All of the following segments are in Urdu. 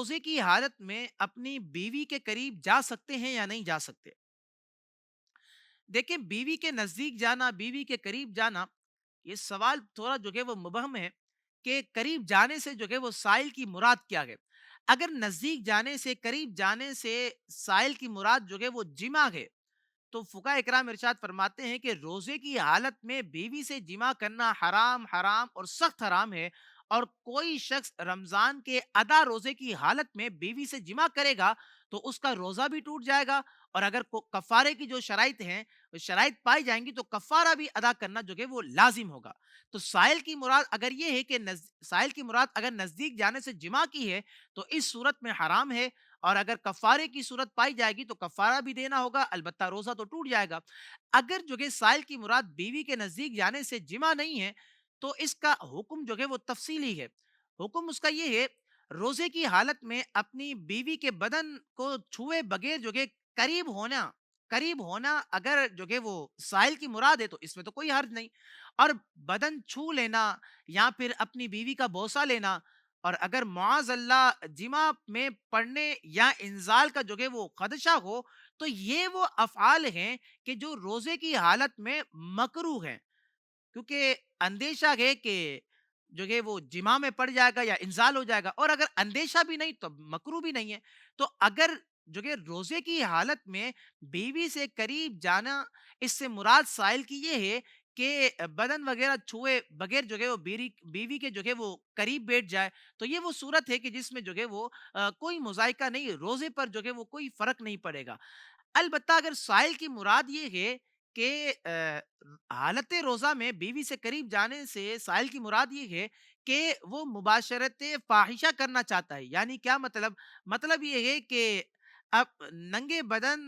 روزے کی حالت میں اپنی بیوی کے قریب جا سکتے ہیں یا نہیں جا سکتے؟ دیکھیں، بیوی کے نزدیک جانا، بیوی کے قریب جانا، یہ سوال تھوڑا جو کہ وہ مبہم ہے کہ قریب جانے سے جو کہ وہ سائل کی مراد کیا ہے۔ اگر نزدیک جانے سے، قریب جانے سے سائل کی مراد جو کہ وہ جمع ہے، تو فقہاء اکرام ارشاد فرماتے ہیں کہ روزے کی حالت میں بیوی سے جمع کرنا حرام حرام اور سخت حرام ہے، اور کوئی شخص رمضان کے ادا روزے کی حالت میں بیوی سے جمع کرے گا تو اس کا روزہ بھی ٹوٹ جائے گا، اور اگر کفارے کی جو شرائط ہیں، وہ شرائط پائی جائیں گی تو کفارہ بھی ادا کرنا جو کہ وہ لازم ہوگا۔ تو سائل کی مراد اگر یہ ہے کہ سائل کی مراد اگر نزدیک جانے سے جمع کی ہے تو اس صورت میں حرام ہے، اور اگر کفارے کی صورت پائی جائے گی تو کفارہ بھی دینا ہوگا، البتہ روزہ تو ٹوٹ جائے گا۔ اگر جو کہ سائل کی مراد بیوی کے نزدیک جانے سے جمع نہیں ہے تو اس کا حکم جو کہ وہ تفصیلی ہے۔ حکم اس کا یہ ہے، روزے کی حالت میں اپنی بیوی کے بدن کو چھوئے بغیر جو کہ قریب ہونا اگر جو کہ وہ سائل کی مراد ہے تو اس میں تو کوئی حرج نہیں، اور بدن چھو لینا یا پھر اپنی بیوی کا بوسہ لینا، اور اگر معاذ اللہ جمع میں پڑنے یا انزال کا جو کہ وہ خدشہ ہو، تو یہ وہ افعال ہیں کہ جو روزے کی حالت میں مکروہ ہیں، کیونکہ اندیشہ ہے کہ جو کہ وہ جمع میں پڑ جائے گا یا انزال ہو جائے گا، اور اگر اندیشہ بھی نہیں تو مکروہ بھی نہیں ہے۔ تو اگر جو کہ روزے کی حالت میں بیوی سے قریب جانا، اس سے مراد سائل کی یہ ہے کہ بدن وغیرہ چھوئے بغیر جو کہ وہ بیوی کے جو کہ وہ قریب بیٹھ جائے، تو یہ وہ صورت ہے کہ جس میں جو کہ وہ کوئی مذائقہ نہیں، روزے پر جو کہ وہ کوئی فرق نہیں پڑے گا۔ البتہ اگر سائل کی مراد یہ ہے کہ حالت روزہ میں بیوی سے قریب جانے سے سائل کی مراد یہ ہے کہ وہ مباشرت فاحشہ کرنا چاہتا ہے، یعنی کیا مطلب؟ مطلب یہ ہے کہ اب ننگے بدن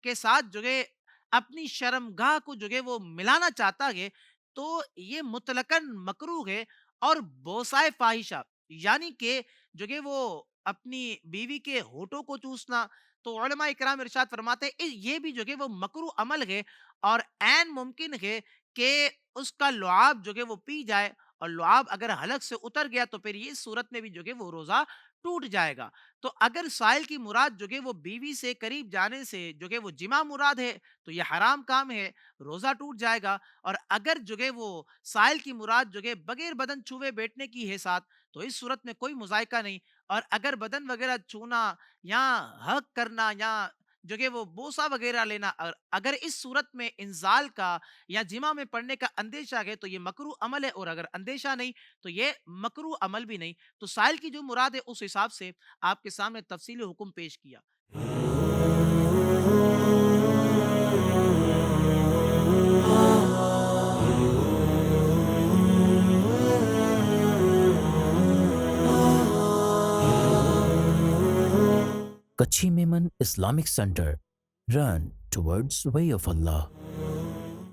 کے ساتھ جو ہے اپنی شرمگاہ کو جو ہے وہ ملانا چاہتا ہے، تو یہ مطلقاً مکروہ ہے۔ اور بوسائے فاحشہ، یعنی کہ جو کہ وہ اپنی بیوی کے ہونٹوں کو چوسنا، تو علماء اکرام ارشاد فرماتے ہیں یہ بھی جو کہ وہ مکروہ عمل ہے، اور عین ممکن ہے کہ اس کا لعاب جو کہ وہ پی جائے، اور لعاب اگر حلق سے اتر گیا تو پھر یہ صورت میں بھی جو کہ وہ روزہ ٹوٹ جائے گا۔ تو اگر سائل کی مراد جو کہ وہ بیوی سے قریب جانے سے جو کہ وہ جمع مراد ہے تو یہ حرام کام ہے، روزہ ٹوٹ جائے گا، اور اگر جو کہ وہ سائل کی مراد جو کہ بغیر بدن چھوئے بیٹھنے کی ہے ساتھ، تو اس صورت میں کوئی مذائقہ نہیں، اور اگر بدن وغیرہ چھونا یا حق کرنا یا جو کہ وہ بوسہ وغیرہ لینا، اگر اس صورت میں انزال کا یا جمع میں پڑنے کا اندیشہ ہے تو یہ مکروہ عمل ہے، اور اگر اندیشہ نہیں تو یہ مکروہ عمل بھی نہیں۔ تو سائل کی جو مراد ہے اس حساب سے آپ کے سامنے تفصیلی حکم پیش کیا۔ Kachi Memon Islamic Center. Run towards way of Allah.